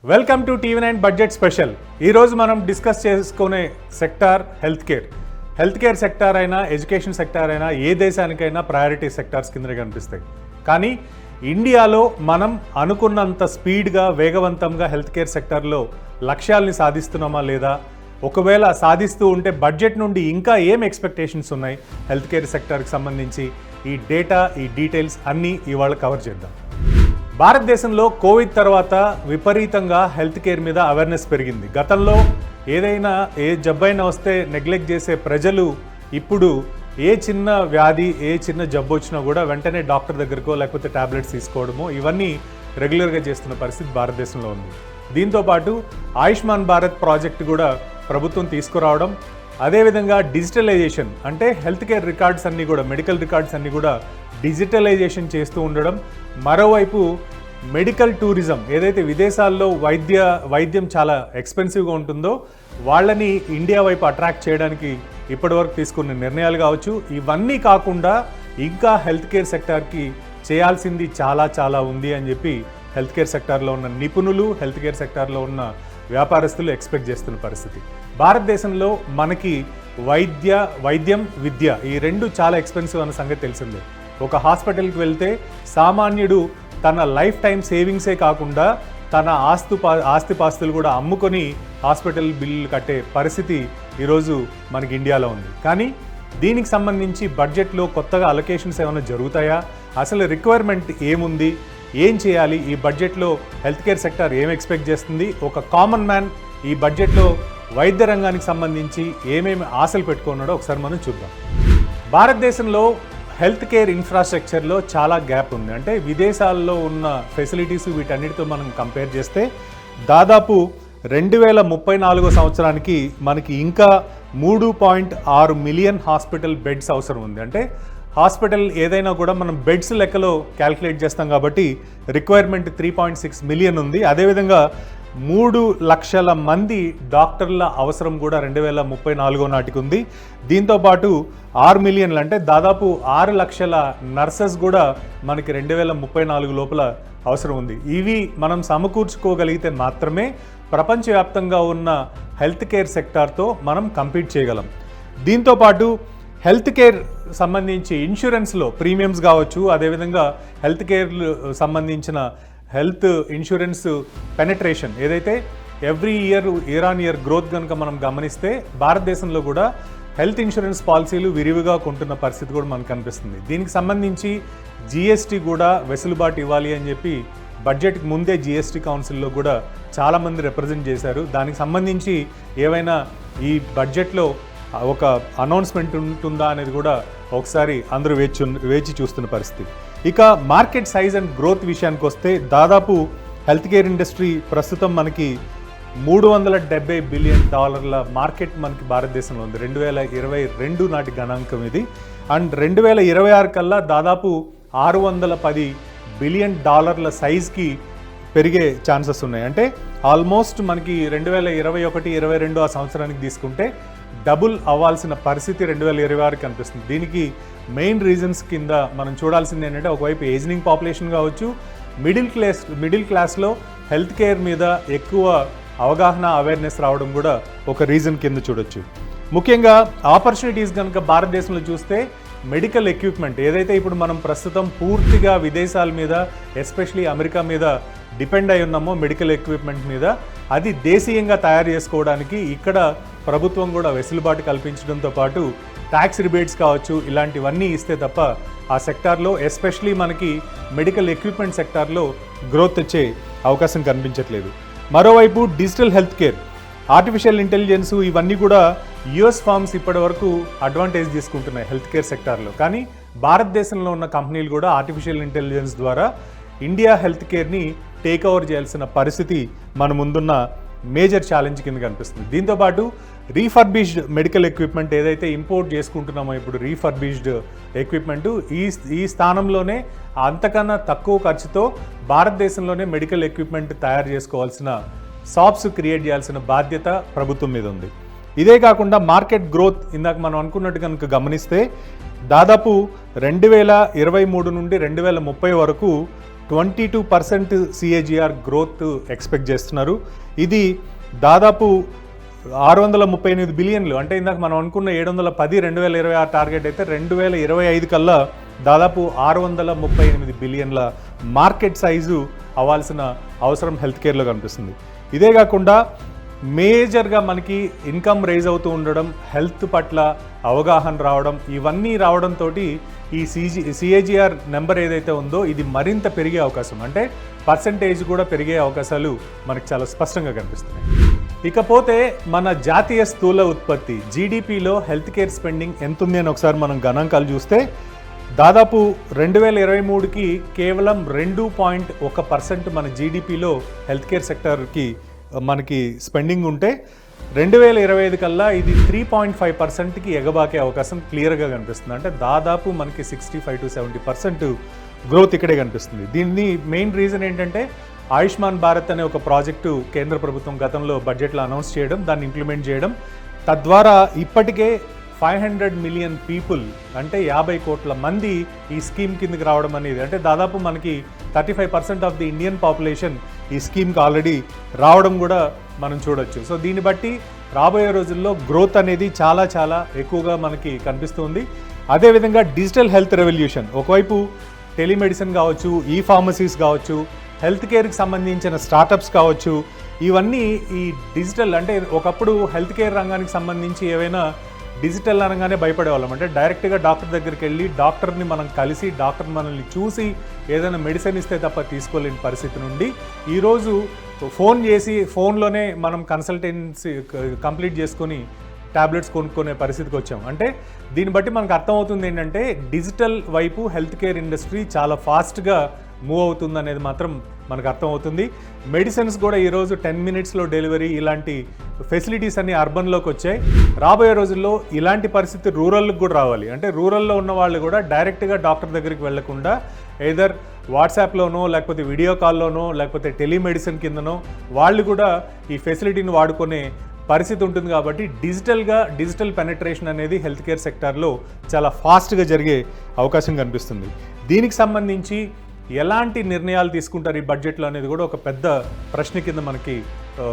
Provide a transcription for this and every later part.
Welcome to TV9 budget special. ఈరోజు మనం discuss చేసుకునే సెక్టార్ హెల్త్ కేర్ సెక్టార్ అయినా ఎడ్యుకేషన్ సెక్టార్ అయినా ఏ దేశానికైనా ప్రయారిటీ సెక్టార్స్ కింద కనిపిస్తాయి. కానీ ఇండియాలో మనం అనుకున్నంత స్పీడ్గా వేగవంతంగా హెల్త్ కేర్ సెక్టార్లో లక్ష్యాల్ని సాధిస్తున్నామా లేదా, ఒకవేళ సాధిస్తూ ఉంటే బడ్జెట్ నుండి ఇంకా ఏం ఎక్స్పెక్టేషన్స్ ఉన్నాయి హెల్త్ కేర్ సెక్టార్కి సంబంధించి, ఈ డేటా ఈ డీటెయిల్స్ అన్నీ ఇవాళ కవర్ చేద్దాం. భారతదేశంలో కోవిడ్ తర్వాత విపరీతంగా హెల్త్ కేర్ మీద అవేర్నెస్ పెరిగింది. గతంలో ఏదైనా ఏ జబ్బైనా వస్తే నెగ్లెక్ట్ చేసే ప్రజలు ఇప్పుడు ఏ చిన్న వ్యాధి ఏ చిన్న జబ్బు వచ్చినా కూడా వెంటనే డాక్టర్ దగ్గరకో లేకపోతే టాబ్లెట్స్ తీసుకోవడమో ఇవన్నీ రెగ్యులర్గా చేస్తున్న పరిస్థితి భారతదేశంలో ఉంది. దీంతోపాటు ఆయుష్మాన్ భారత్ ప్రాజెక్ట్ కూడా ప్రభుత్వం తీసుకురావడం, అదేవిధంగా డిజిటలైజేషన్ అంటే హెల్త్ కేర్ రికార్డ్స్ అన్నీ కూడా మెడికల్ రికార్డ్స్ అన్నీ కూడా డిజిటలైజేషన్ చేస్తూ ఉండడం, మరోవైపు మెడికల్ టూరిజం ఏదైతే విదేశాల్లో వైద్యం చాలా ఎక్స్పెన్సివ్గా ఉంటుందో వాళ్ళని ఇండియా వైపు అట్రాక్ట్ చేయడానికి ఇప్పటివరకు తీసుకున్న నిర్ణయాలు కావచ్చు. ఇవన్నీ కాకుండా ఇంకా హెల్త్ కేర్ సెక్టార్కి చేయాల్సింది చాలా ఉంది అని చెప్పి హెల్త్ కేర్ సెక్టార్లో ఉన్న నిపుణులు, హెల్త్ కేర్ సెక్టార్లో ఉన్న వ్యాపారస్తులు ఎక్స్పెక్ట్ చేస్తున్న పరిస్థితి. భారతదేశంలో మనకి వైద్యం విద్య ఈ రెండు చాలా ఎక్స్పెన్సివ్ అన్న సంగతి తెలిసిందే. ఒక హాస్పిటల్కి వెళ్తే సామాన్యుడు తన లైఫ్ టైం సేవింగ్సే కాకుండా తన ఆస్తిపాస్తులు కూడా అమ్ముకొని హాస్పిటల్ బిల్లులు కట్టే పరిస్థితి ఈరోజు మనకి ఇండియాలో ఉంది. కానీ దీనికి సంబంధించి బడ్జెట్లో కొత్తగా అలొకేషన్స్ ఏమైనా జరుగుతాయా, అసలు రిక్వైర్మెంట్ ఏముంది, ఏం చేయాలి, ఈ బడ్జెట్లో హెల్త్ కేర్ సెక్టార్ ఏం ఎక్స్పెక్ట్ చేస్తుంది, ఒక కామన్ మ్యాన్ ఈ బడ్జెట్లో వైద్య రంగానికి సంబంధించి ఏమేమి ఆశలు పెట్టుకున్నాడో ఒకసారి మనం చూద్దాం. భారతదేశంలో హెల్త్ కేర్ ఇన్ఫ్రాస్ట్రక్చర్లో చాలా గ్యాప్ ఉంది. అంటే విదేశాల్లో ఉన్న ఫెసిలిటీస్ వీటన్నిటితో మనం కంపేర్ చేస్తే దాదాపు 2034 సంవత్సరానికి మనకి ఇంకా 3.6 మిలియన్ హాస్పిటల్ బెడ్స్ అవసరం ఉంది. అంటే హాస్పిటల్ ఏదైనా కూడా మనం బెడ్స్ లెక్కలో క్యాల్కులేట్ చేస్తాం కాబట్టి రిక్వైర్మెంట్ 3.6 మిలియన్ ఉంది. అదేవిధంగా 3 లక్షల మంది డాక్టర్ల అవసరం కూడా 2034 నాటికి ఉంది. దీంతోపాటు 6 మిలియన్లు అంటే దాదాపు 6 లక్షల నర్సెస్ కూడా మనకి 2034 లోపల అవసరం ఉంది. ఇవి మనం సమకూర్చుకోగలిగితే మాత్రమే ప్రపంచవ్యాప్తంగా ఉన్న హెల్త్ కేర్ సెక్టార్తో మనం కంపీట్ చేయగలం. దీంతోపాటు హెల్త్ కేర్ సంబంధించి ఇన్సూరెన్స్లో ప్రీమియమ్స్ కావచ్చు, అదేవిధంగా హెల్త్ కేర్ సంబంధించిన హెల్త్ ఇన్సూరెన్స్ పెనట్రేషన్ ఏదైతే every year on year growth కనుక మనం గమనిస్తే భారతదేశంలో కూడా హెల్త్ ఇన్సూరెన్స్ పాలసీలు విరివిగా కొంటున్న పరిస్థితి కూడా మనకు కనిపిస్తుంది. దీనికి సంబంధించి జిఎస్టీ కూడా వెసులుబాటు ఇవ్వాలి అని చెప్పి బడ్జెట్కి ముందే జిఎస్టీ కౌన్సిల్లో కూడా చాలామంది రిప్రజెంట్ చేశారు. దానికి సంబంధించి ఏవైనా ఈ బడ్జెట్లో ఒక అనౌన్స్మెంట్ ఉంటుందా అనేది కూడా ఒకసారి అందరూ వేచి చూస్తున్న పరిస్థితి. ఇక మార్కెట్ సైజ్ అండ్ గ్రోత్ విషయానికి వస్తే దాదాపు హెల్త్ కేర్ ఇండస్ట్రీ ప్రస్తుతం మనకి $370 బిలియన్ మార్కెట్ మనకి భారతదేశంలో ఉంది. 2022 నాటి గణాంకం ఇది. అండ్ 2026 కల్లా దాదాపు $610 బిలియన్ సైజ్కి పెరిగే ఛాన్సెస్ ఉన్నాయి. అంటే ఆల్మోస్ట్ మనకి 2021-22 ఆ సంవత్సరానికి తీసుకుంటే డబుల్ అవ్వాల్సిన పరిస్థితి 2026 కనిపిస్తుంది. దీనికి మెయిన్ రీజన్స్ కింద మనం చూడాల్సింది ఏంటంటే ఒకవైపు ఏజింగ్ పాపులేషన్ కావచ్చు, మిడిల్ క్లాస్లో హెల్త్ కేర్ మీద ఎక్కువ అవగాహన అవేర్నెస్ రావడం కూడా ఒక రీజన్ కింద చూడొచ్చు. ముఖ్యంగా ఆపర్చునిటీస్ కనుక భారతదేశంలో చూస్తే మెడికల్ ఎక్విప్మెంట్ ఏదైతే ఇప్పుడు మనం ప్రస్తుతం పూర్తిగా విదేశాల మీద ఎస్పెషలీ అమెరికా మీద డిపెండ్ అయి ఉన్నామో మెడికల్ ఎక్విప్మెంట్ మీద, అది దేశీయంగా తయారు చేసుకోవడానికి ఇక్కడ ప్రభుత్వం కూడా వెసులుబాటు కల్పించడంతో పాటు ట్యాక్స్ రిబేట్స్ కావచ్చు ఇలాంటివన్నీ ఇస్తే తప్ప ఆ సెక్టార్లో ఎస్పెషలీ మనకి మెడికల్ ఎక్విప్మెంట్ సెక్టార్లో గ్రోత్ వచ్చే అవకాశం కనిపించట్లేదు. మరోవైపు digital health care, artificial intelligence ఇవన్నీ కూడా యుఎస్ ఫార్మ్స్ ఇప్పటి వరకు అడ్వాంటేజ్ తీసుకుంటున్నాయి హెల్త్ కేర్ సెక్టార్లో. కానీ భారతదేశంలో ఉన్న కంపెనీలు కూడా ఆర్టిఫిషియల్ ఇంటెలిజెన్స్ ద్వారా ఇండియా హెల్త్ కేర్ని టేక్ ఓవర్ చేయాల్సిన పరిస్థితి మన ముందున్న మేజర్ ఛాలెంజ్ కింద కనిపిస్తుంది. దీంతోపాటు రీఫర్బిష్డ్ మెడికల్ ఎక్విప్మెంట్ ఏదైతే ఇంపోర్ట్ చేసుకుంటున్నామో ఇప్పుడు రీఫర్బిష్డ్ ఎక్విప్మెంట్ ఈ స్థానంలోనే అంతకన్నా తక్కువ ఖర్చుతో భారతదేశంలోనే మెడికల్ ఎక్విప్మెంట్ తయారు చేసుకోవాల్సిన షాప్స్ క్రియేట్ చేయాల్సిన బాధ్యత ప్రభుత్వం మీద ఉంది. ఇదే కాకుండా మార్కెట్ గ్రోత్ ఇందాక మనం అనుకున్నట్టు కనుక గమనిస్తే దాదాపు 2023 నుండి 2030 వరకు 22% CAGR గ్రోత్ ఎక్స్పెక్ట్ చేస్తున్నారు. ఇది దాదాపు 638 బిలియన్లు, అంటే ఇందాక మనం అనుకున్న 710 2026 టార్గెట్ అయితే 2025 కల్లా దాదాపు 638 బిలియన్ల మార్కెట్ సైజు అవ్వాల్సిన అవసరం హెల్త్ కేర్లో కనిపిస్తుంది. ఇదే కాకుండా మేజర్గా మనకి ఇన్కమ్ రైజ్ అవుతూ ఉండడం, హెల్త్ పట్ల అవగాహన రావడం, ఇవన్నీ రావడంతో ఈ CAGR నెంబర్ ఏదైతే ఉందో ఇది మరింత పెరిగే అవకాశం, అంటే పర్సంటేజ్ కూడా పెరిగే అవకాశాలు మనకు చాలా స్పష్టంగా కనిపిస్తున్నాయి. ఇకపోతే మన జాతీయ స్థూల ఉత్పత్తి GDPలో హెల్త్ కేర్ స్పెండింగ్ ఎంత ఉంది అని ఒకసారి మనం గణాంకాలు చూస్తే దాదాపు 2023కి కేవలం 2.1% మన GDPలో హెల్త్ కేర్ సెక్టర్కి మనకి స్పెండింగ్ ఉంటే 2025 కల్లా ఇది 3.5%కి ఎగబాకే అవకాశం క్లియర్గా కనిపిస్తుంది. అంటే దాదాపు మనకి 65 to 70% గ్రోత్ ఇక్కడే కనిపిస్తుంది. దీన్ని మెయిన్ రీజన్ ఏంటంటే ఆయుష్మాన్ భారత్ అనే ఒక ప్రాజెక్టు కేంద్ర ప్రభుత్వం గతంలో బడ్జెట్లో అనౌన్స్ చేయడం, దాన్ని ఇంప్లిమెంట్ చేయడం, తద్వారా ఇప్పటికే 500 మిలియన్ పీపుల్ అంటే 50 కోట్ల మంది ఈ స్కీమ్ కిందకి రావడం అనేది, అంటే దాదాపు మనకి 35% ఆఫ్ ది ఇండియన్ పాపులేషన్ ఈ స్కీమ్కి ఆల్రెడీ రావడం కూడా మనం చూడొచ్చు. సో దీన్ని బట్టి రాబోయే రోజుల్లో గ్రోత్ అనేది చాలా చాలా ఎక్కువగా మనకి కనిపిస్తుంది. అదేవిధంగా డిజిటల్ హెల్త్ రెవల్యూషన్, ఒకవైపు టెలిమెడిసిన్ కావచ్చు, ఈ ఫార్మసీస్ కావచ్చు, హెల్త్ కేర్కి సంబంధించిన స్టార్టప్స్ కావచ్చు, ఇవన్నీ ఈ డిజిటల్, అంటే ఒకప్పుడు హెల్త్ కేర్ రంగానికి సంబంధించి ఏవైనా డిజిటల్ అనగానే భయపడేవాళ్ళం. అంటే డైరెక్ట్గా డాక్టర్ దగ్గరికి వెళ్ళి డాక్టర్ని మనం కలిసి డాక్టర్ మనల్ని చూసి ఏదైనా మెడిసిన్ ఇస్తే తప్ప తీసుకోలేని పరిస్థితి నుండి ఈరోజు ఫోన్ చేసి ఫోన్లోనే మనం కన్సల్టెన్సీ కంప్లీట్ చేసుకొని ట్యాబ్లెట్స్ కొనుక్కునే పరిస్థితికి వచ్చాం. అంటే దీన్ని బట్టి మనకు అర్థమవుతుంది ఏంటంటే డిజిటల్ వైపు హెల్త్ కేర్ ఇండస్ట్రీ చాలా ఫాస్ట్గా మూవ్ అవుతుంది అనేది మాత్రం మనకు అర్థమవుతుంది. మెడిసిన్స్ కూడా ఈరోజు 10 minutesలో డెలివరీ, ఇలాంటి ఫెసిలిటీస్ అన్ని అర్బన్లోకి వచ్చాయి. రాబోయే రోజుల్లో ఇలాంటి పరిస్థితి రూరల్కి కూడా రావాలి. అంటే రూరల్లో ఉన్న వాళ్ళు కూడా డైరెక్ట్గా డాక్టర్ దగ్గరికి వెళ్లకుండా ఎయిదర్ వాట్సాప్లోనో లేకపోతే వీడియో కాల్లోనో లేకపోతే టెలిమెడిసిన్ కిందనో వాళ్ళు కూడా ఈ ఫెసిలిటీని వాడుకునే పరిస్థితి ఉంటుంది. కాబట్టి డిజిటల్ పెనట్రేషన్ అనేది హెల్త్ కేర్ సెక్టార్లో చాలా ఫాస్ట్గా జరిగే అవకాశం కనిపిస్తుంది. దీనికి సంబంధించి ఎలాంటి నిర్ణయాలు తీసుకుంటారు ఈ బడ్జెట్లో అనేది కూడా ఒక పెద్ద ప్రశ్న కింద మనకి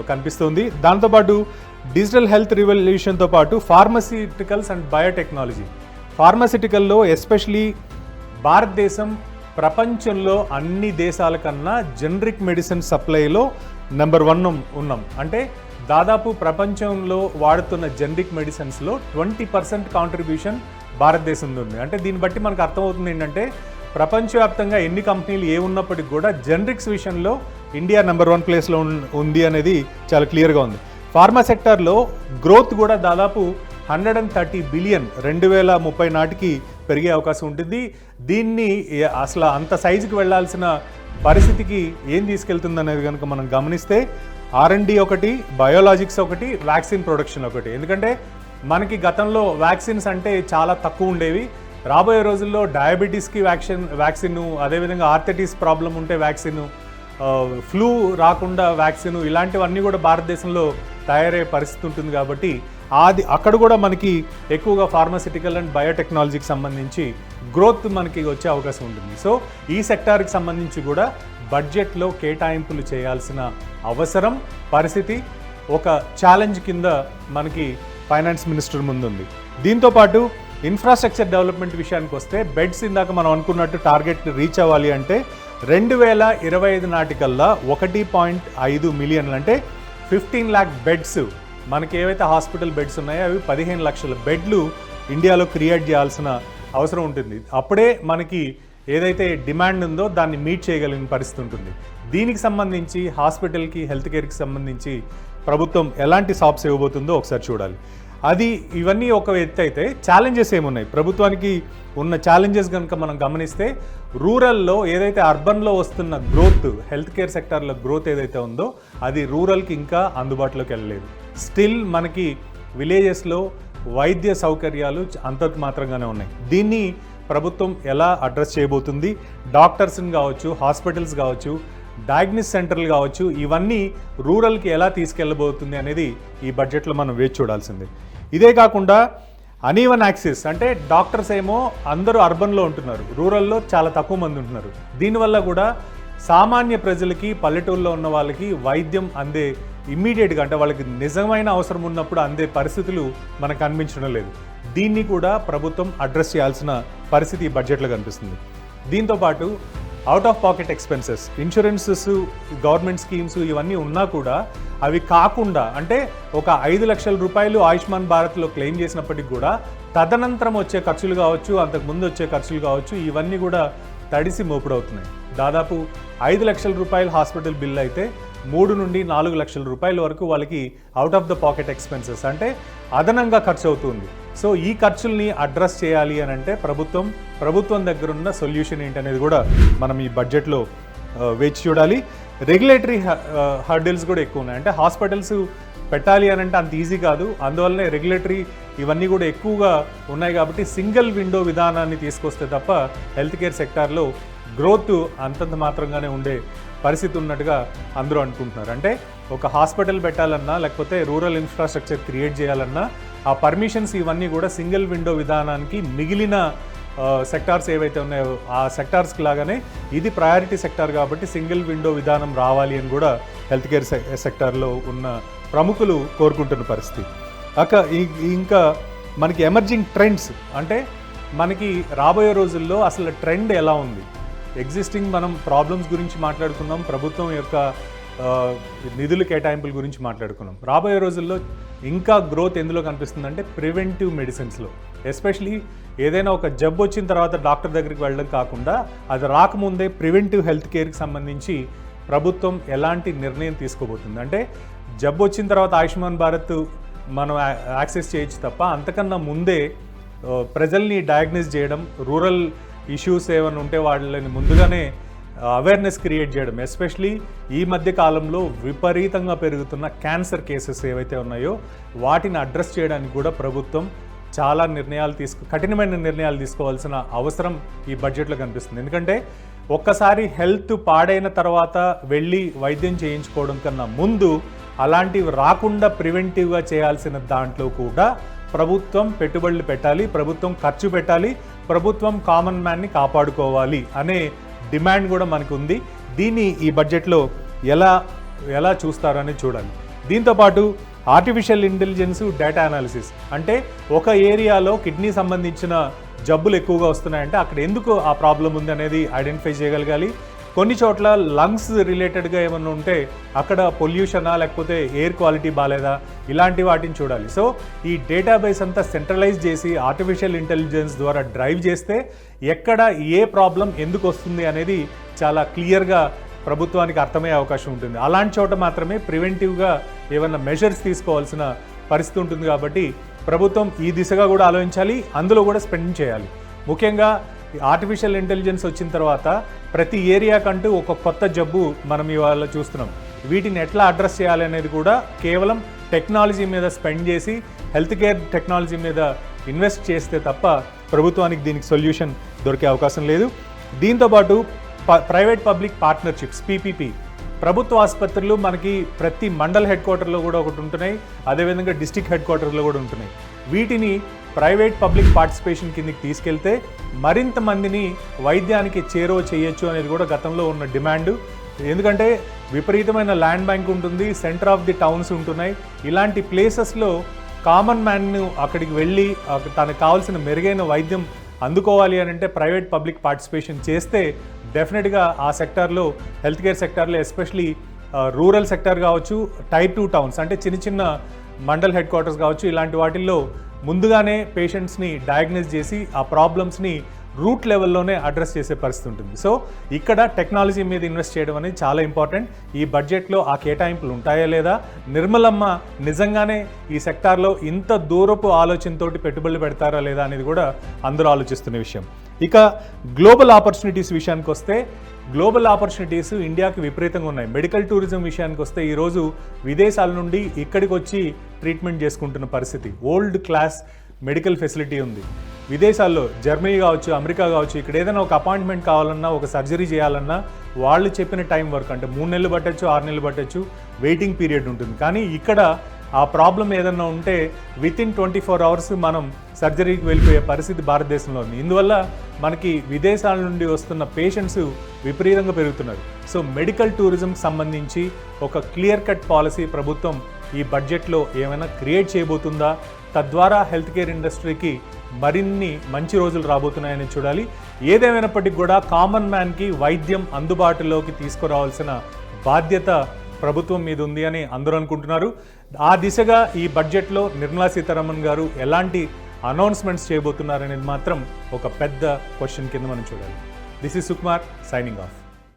కనిపిస్తుంది. దాంతోపాటు డిజిటల్ హెల్త్ రివల్యూషన్తో పాటు ఫార్మసిటికల్స్ అండ్ బయోటెక్నాలజీ, ఫార్మసిటికల్లో ఎస్పెషలీ భారతదేశం ప్రపంచంలో అన్ని దేశాల కన్నా జనరిక్ మెడిసిన్ సప్లైలో నెంబర్ 1 ఉన్నాం. అంటే దాదాపు ప్రపంచంలో వాడుతున్న జనరిక్ మెడిసిన్స్లో 20% కాంట్రిబ్యూషన్ భారతదేశంలో ఉంది. అంటే దీన్ని బట్టి మనకు అర్థమవుతుంది ఏంటంటే ప్రపంచవ్యాప్తంగా ఎన్ని కంపెనీలు ఉన్నప్పటికీ కూడా జనరిక్స్ విషయంలో ఇండియా నెంబర్ 1 ప్లేస్లో ఉంది అనేది చాలా క్లియర్గా ఉంది. ఫార్మా సెక్టార్లో గ్రోత్ కూడా దాదాపు 130 బిలియన్ 2030 నాటికి పెరిగే అవకాశం ఉంటుంది. దీన్ని అసలు అంత సైజుకి వెళ్లాల్సిన పరిస్థితికి ఏం తీసుకెళ్తుంది అనేది కనుక మనం గమనిస్తే R&D ఒకటి, బయోలాజిక్స్ ఒకటి, వ్యాక్సిన్ ప్రొడక్షన్ ఒకటి. ఎందుకంటే మనకి గతంలో వ్యాక్సిన్స్ అంటే చాలా తక్కువ ఉండేవి. రాబోయే రోజుల్లో డయాబెటీస్కి వ్యాక్సిన్, అదేవిధంగా ఆర్థరైటిస్ ప్రాబ్లం ఉంటే వ్యాక్సిన్, ఫ్లూ రాకుండా వ్యాక్సిన్, ఇలాంటివన్నీ కూడా భారతదేశంలో తయారయ్యే పరిస్థితి ఉంటుంది. కాబట్టి అక్కడ కూడా మనకి ఎక్కువగా ఫార్మాసిటికల్ అండ్ బయోటెక్నాలజీకి సంబంధించి గ్రోత్ మనకి వచ్చే అవకాశం ఉంటుంది. సో ఈ సెక్టార్కి సంబంధించి కూడా బడ్జెట్లో కేటాయింపులు చేయాల్సిన అవసరం, పరిస్థితి ఒక ఛాలెంజ్ కింద మనకి ఫైనాన్స్ మినిస్టర్ ముందుంది. దీంతోపాటు ఇన్ఫ్రాస్ట్రక్చర్ డెవలప్మెంట్ విషయానికి వస్తే బెడ్స్ ఇందాక మనం అనుకున్నట్టు టార్గెట్ రీచ్ అవ్వాలి అంటే 2025 నాటికల్లా 1.5 మిలియన్లు అంటే 15 lakh బెడ్స్, మనకి ఏవైతే హాస్పిటల్ బెడ్స్ ఉన్నాయో అవి 15 లక్షల బెడ్లు ఇండియాలో క్రియేట్ చేయాల్సిన అవసరం ఉంటుంది. అప్పుడే మనకి ఏదైతే డిమాండ్ ఉందో దాన్ని మీట్ చేయగలిగిన పరిస్థితి ఉంటుంది. దీనికి సంబంధించి హాస్పిటల్కి, హెల్త్ కేర్కి సంబంధించి ప్రభుత్వం ఎలాంటి సాప్స్ ఇవ్వబోతుందో ఒకసారి చూడాలి. ఇవన్నీ ఒక ఎత్తు అయితే ఛాలెంజెస్ ఏమున్నాయి ప్రభుత్వానికి ఉన్న ఛాలెంజెస్ కనుక మనం గమనిస్తే, రూరల్లో ఏదైతే అర్బన్లో వస్తున్న గ్రోత్, హెల్త్ కేర్ సెక్టార్లో గ్రోత్ ఏదైతే ఉందో అది రూరల్కి ఇంకా అందుబాటులోకి వెళ్ళలేదు. స్టిల్ మనకి విలేజెస్లో వైద్య సౌకర్యాలు అంతంత మాత్రంగానే ఉన్నాయి. దీన్ని ప్రభుత్వం ఎలా అడ్రస్ చేయబోతుంది, డాక్టర్స్ని కావచ్చు, హాస్పిటల్స్ కావచ్చు, డయాగ్నోస్ సెంటర్లు కావచ్చు, ఇవన్నీ రూరల్కి ఎలా తీసుకెళ్ళబోతుంది అనేది ఈ బడ్జెట్లో మనం వేచి చూడాల్సిందే. ఇదే కాకుండా అనీవన్ యాక్సెస్, అంటే డాక్టర్స్ ఏమో అందరూ అర్బన్లో ఉంటున్నారు, రూరల్లో చాలా తక్కువ మంది ఉంటున్నారు. దీనివల్ల కూడా సామాన్య ప్రజలకి, పల్లెటూరులో ఉన్న వాళ్ళకి వైద్యం అందే ఇమ్మీడియట్గా, అంటే వాళ్ళకి నిజమైన అవసరం ఉన్నప్పుడు అందే పరిస్థితులు మనకు కనిపించడం లేదు. దీన్ని కూడా ప్రభుత్వం అడ్రస్ చేయాల్సిన పరిస్థితి ఈ బడ్జెట్లో కనిపిస్తుంది. దీంతోపాటు out of pocket expenses, insurances, government schemes ఇవన్నీ ఉన్నా కూడా అవి కాకుండా, అంటే ఒక 5 లక్షల రూపాయలు ఆయుష్మాన్ భారత్లో క్లెయిమ్ చేసినప్పటికి కూడా తదనంతరం వచ్చే ఖర్చులు కావచ్చు, అంతకుముందు వచ్చే ఖర్చులు కావచ్చు, ఇవన్నీ కూడా తడిసి మోపుడవుతున్నాయి. దాదాపు 5 లక్షల రూపాయలు హాస్పిటల్ బిల్ అయితే 3 నుండి 4 లక్షల రూపాయల వరకు వాళ్ళకి out of the pocket expenses, అంటే అదనంగా ఖర్చు అవుతుంది. సో ఈ ఖర్చుల్ని అడ్రస్ చేయాలి అని అంటే ప్రభుత్వం దగ్గర ఉన్న సొల్యూషన్ ఏంటనేది కూడా మనం ఈ బడ్జెట్లో వేచి చూడాలి. రెగ్యులేటరీ హర్డిల్స్ కూడా ఎక్కువ ఉన్నాయి. అంటే హాస్పిటల్స్ పెట్టాలి అని అంటే అంత ఈజీ కాదు. అందువల్లనే రెగ్యులేటరీ ఇవన్నీ కూడా ఎక్కువగా ఉన్నాయి. కాబట్టి సింగిల్ విండో విధానాన్ని తీసుకొస్తే తప్ప హెల్త్ కేర్ సెక్టార్లో గ్రోత్ అంతంత మాత్రంగానే ఉండే పరిస్థితి ఉన్నట్టుగా అందరూ అనుకుంటున్నారు. అంటే ఒక హాస్పిటల్ పెట్టాలన్నా, లేకపోతే రూరల్ ఇన్ఫ్రాస్ట్రక్చర్ క్రియేట్ చేయాలన్నా ఆ పర్మిషన్స్ ఇవన్నీ కూడా సింగిల్ విండో విధానానికి మిగిలిన సెక్టార్స్ ఏవైతే ఉన్నాయో ఆ సెక్టార్స్కి లాగానే ఇది ప్రయారిటీ సెక్టార్ కాబట్టి సింగిల్ విండో విధానం రావాలి అని కూడా హెల్త్ కేర్ సెక్టార్లో ఉన్న ప్రముఖులు కోరుకుంటున్న పరిస్థితి. ఇంకా మనకి ఎమర్జింగ్ ట్రెండ్స్, అంటే మనకి రాబోయే రోజుల్లో అసలు ట్రెండ్ ఎలా ఉంది, ఎగ్జిస్టింగ్ మనం ప్రాబ్లమ్స్ గురించి మాట్లాడుకున్నాం, ప్రభుత్వం యొక్క నిధుల కేటాయింపుల గురించి మాట్లాడుకున్నాం. రాబోయే రోజుల్లో ఇంకా గ్రోత్ ఎందులో కనిపిస్తుందంటే ప్రివెంటివ్ మెడిసిన్స్లో. ఎస్పెషలీ ఏదైనా ఒక జబ్బు వచ్చిన తర్వాత డాక్టర్ దగ్గరికి వెళ్ళడం కాకుండా అది రాకముందే ప్రివెంటివ్ హెల్త్ కేర్కి సంబంధించి ప్రభుత్వం ఎలాంటి నిర్ణయం తీసుకోబోతుంది. అంటే జబ్బు వచ్చిన తర్వాత ఆయుష్మాన్ భారత్ మనం యాక్సెస్ చేయొచ్చు తప్ప అంతకన్నా ముందే ప్రజల్ని డయాగ్నోస్ చేయడం, రూరల్ ఇష్యూస్ ఏమైనా ఉంటే వాళ్ళని ముందుగానే అవేర్నెస్ క్రియేట్ చేయడం. ఎస్పెషలీ ఈ మధ్య కాలంలో విపరీతంగా పెరుగుతున్న క్యాన్సర్ కేసెస్ ఏవైతే ఉన్నాయో వాటిని అడ్రస్ చేయడానికి కూడా ప్రభుత్వం చాలా కఠినమైన నిర్ణయాలు తీసుకోవాల్సిన అవసరం ఈ బడ్జెట్లో కనిపిస్తుంది. ఎందుకంటే ఒక్కసారి హెల్త్ పాడైన తర్వాత వెళ్ళి వైద్యం చేయించుకోవడం కన్నా ముందు అలాంటివి రాకుండా ప్రివెంటివ్గా చేయాల్సిన దాంట్లో కూడా ప్రభుత్వం పెట్టుబడులు పెట్టాలి, ప్రభుత్వం ఖర్చు పెట్టాలి, ప్రభుత్వం కామన్ మ్యాన్ని కాపాడుకోవాలి అనే డిమాండ్ కూడా మనకు ఉంది. దీన్ని ఈ బడ్జెట్లో ఎలా చూస్తారని చూడాలి. దీంతోపాటు ఆర్టిఫిషియల్ ఇంటెలిజెన్స్, డేటా అనాలిసిస్, అంటే ఒక ఏరియాలో కిడ్నీ సంబంధించిన జబ్బులు ఎక్కువగా వస్తున్నాయంటే అక్కడ ఎందుకు ఆ ప్రాబ్లం ఉంది అనేది ఐడెంటిఫై చేయగలగాలి. కొన్ని చోట్ల లంగ్స్ రిలేటెడ్గా ఏమన్నా ఉంటే అక్కడ పొల్యూషనా లేకపోతే ఎయిర్ క్వాలిటీ బాగాలేదా ఇలాంటి వాటిని చూడాలి. సో ఈ డేటాబేస్ అంతా సెంట్రలైజ్ చేసి ఆర్టిఫిషియల్ ఇంటెలిజెన్స్ ద్వారా డ్రైవ్ చేస్తే ఎక్కడ ఏ ప్రాబ్లం ఎందుకు వస్తుంది అనేది చాలా క్లియర్గా ప్రభుత్వానికి అర్థమయ్యే అవకాశం ఉంటుంది. అలాంటి చోట మాత్రమే ప్రివెంటివ్గా ఏమన్నా మెజర్స్ తీసుకోవాల్సిన పరిస్థితి ఉంటుంది. కాబట్టి ప్రభుత్వం ఈ దిశగా కూడా ఆలోచించాలి, అందులో కూడా స్పెండ్ చేయాలి. ముఖ్యంగా ఆర్టిఫిషియల్ ఇంటెలిజెన్స్ వచ్చిన తర్వాత ప్రతి ఏరియాకంటూ ఒక కొత్త జబ్బు మనం ఇవాళ చూస్తున్నాం. వీటిని ఎట్లా అడ్రస్ చేయాలి అనేది కూడా కేవలం టెక్నాలజీ మీద స్పెండ్ చేసి హెల్త్ కేర్ టెక్నాలజీ మీద ఇన్వెస్ట్ చేస్తే తప్ప ప్రభుత్వానికి దీనికి సొల్యూషన్ దొరికే అవకాశం లేదు. దీంతోపాటు ప్రైవేట్ పబ్లిక్ పార్ట్నర్షిప్స్, పీపీపీ, ప్రభుత్వ ఆసుపత్రులు మనకి ప్రతి మండల్ హెడ్ క్వార్టర్లో కూడా ఒకటి ఉంటున్నాయి, అదేవిధంగా డిస్ట్రిక్ట్ హెడ్ క్వార్టర్లో కూడా ఉంటున్నాయి. వీటిని ప్రైవేట్ పబ్లిక్ పార్టిసిపేషన్ కిందకి తీసుకెళ్తే మరింత మందిని వైద్యానికి చేరువ చేయొచ్చు అనేది కూడా గతంలో ఉన్న డిమాండ్. ఎందుకంటే విపరీతమైన ల్యాండ్ బ్యాంక్ ఉంటుంది, సెంటర్ ఆఫ్ ది టౌన్స్ ఉంటున్నాయి. ఇలాంటి ప్లేసెస్లో కామన్ మ్యాన్ను అక్కడికి వెళ్ళి తనకు కావాల్సిన మెరుగైన వైద్యం అందుకోవాలి అని అంటే ప్రైవేట్ పబ్లిక్ పార్టిసిపేషన్ చేస్తే డెఫినెట్గా ఆ సెక్టార్లో, హెల్త్ కేర్ సెక్టార్లో, ఎస్పెషలీ రూరల్ సెక్టార్ కావచ్చు, టైర్ 2 టౌన్స్ అంటే చిన్న చిన్న మండల్ హెడ్ క్వార్టర్స్ కావచ్చు, ఇలాంటి వాటిల్లో ముందుగానే పేషెంట్స్ని డయాగ్నోస్ చేసి ఆ ప్రాబ్లమ్స్ని రూట్ లెవెల్లోనే అడ్రస్ చేసే పరిస్థితి ఉంటుంది. సో ఇక్కడ టెక్నాలజీ మీద ఇన్వెస్ట్ చేయడం అనేది చాలా ఇంపార్టెంట్. ఈ బడ్జెట్లో ఆ కేటాయింపులు ఉంటాయా లేదా, నిర్మలమ్మ నిజంగానే ఈ సెక్టార్లో ఇంత దూరపు ఆలోచనతోటి పెట్టుబడులు పెడతారా లేదా అనేది కూడా అందరూ ఆలోచిస్తున్న విషయం. ఇక గ్లోబల్ ఆపర్చునిటీస్ విషయానికి వస్తే, గ్లోబల్ ఆపర్చునిటీస్ ఇండియాకి విపరీతంగా ఉన్నాయి. మెడికల్ టూరిజం విషయానికి వస్తే ఈరోజు విదేశాల నుండి ఇక్కడికి వచ్చి ట్రీట్మెంట్ చేసుకుంటున్న పరిస్థితి. వరల్డ్ క్లాస్ మెడికల్ ఫెసిలిటీ ఉంది విదేశాల్లో. జర్మనీ కావచ్చు, అమెరికా కావచ్చు, ఇక్కడ ఏదైనా ఒక అపాయింట్మెంట్ కావాలన్నా, ఒక సర్జరీ చేయాలన్నా వాళ్ళు చెప్పిన టైం వరకు, అంటే 3 నెలలు పట్టచ్చు, 6 నెలలు పట్టచ్చు, వెయిటింగ్ పీరియడ్ ఉంటుంది. కానీ ఇక్కడ ఆ ప్రాబ్లం ఏదన్నా ఉంటే వితిన్ 24 అవర్స్ మనం సర్జరీకి వెళ్ళిపోయే పరిస్థితి భారతదేశంలో ఉంది. ఇందువల్ల మనకి విదేశాల నుండి వస్తున్న పేషెంట్స్ విపరీతంగా పెరుగుతున్నారు. సో మెడికల్ టూరిజంకి సంబంధించి ఒక క్లియర్ కట్ పాలసీ ప్రభుత్వం ఈ బడ్జెట్లో ఏమైనా క్రియేట్ చేయబోతుందా? తద్వారా హెల్త్ కేర్ ఇండస్ట్రీకి మరిన్ని మంచి రోజులు రాబోతున్నాయని చూడాలి. ఏదేమైనప్పటికీ కూడా కామన్ మ్యాన్కి వైద్యం అందుబాటులోకి తీసుకురావాల్సిన బాధ్యత ప్రభుత్వం మీద ఉంది అని అందరూ అనుకుంటున్నారు. ఆ దిశగా ఈ బడ్జెట్లో నిర్మలా సీతారామన్ గారు ఎలాంటి అనౌన్స్మెంట్స్ చేయబోతున్నారనేది మాత్రం ఒక పెద్ద క్వశ్చన్ కింద మనం చూడాలి. This is Sukumar signing off.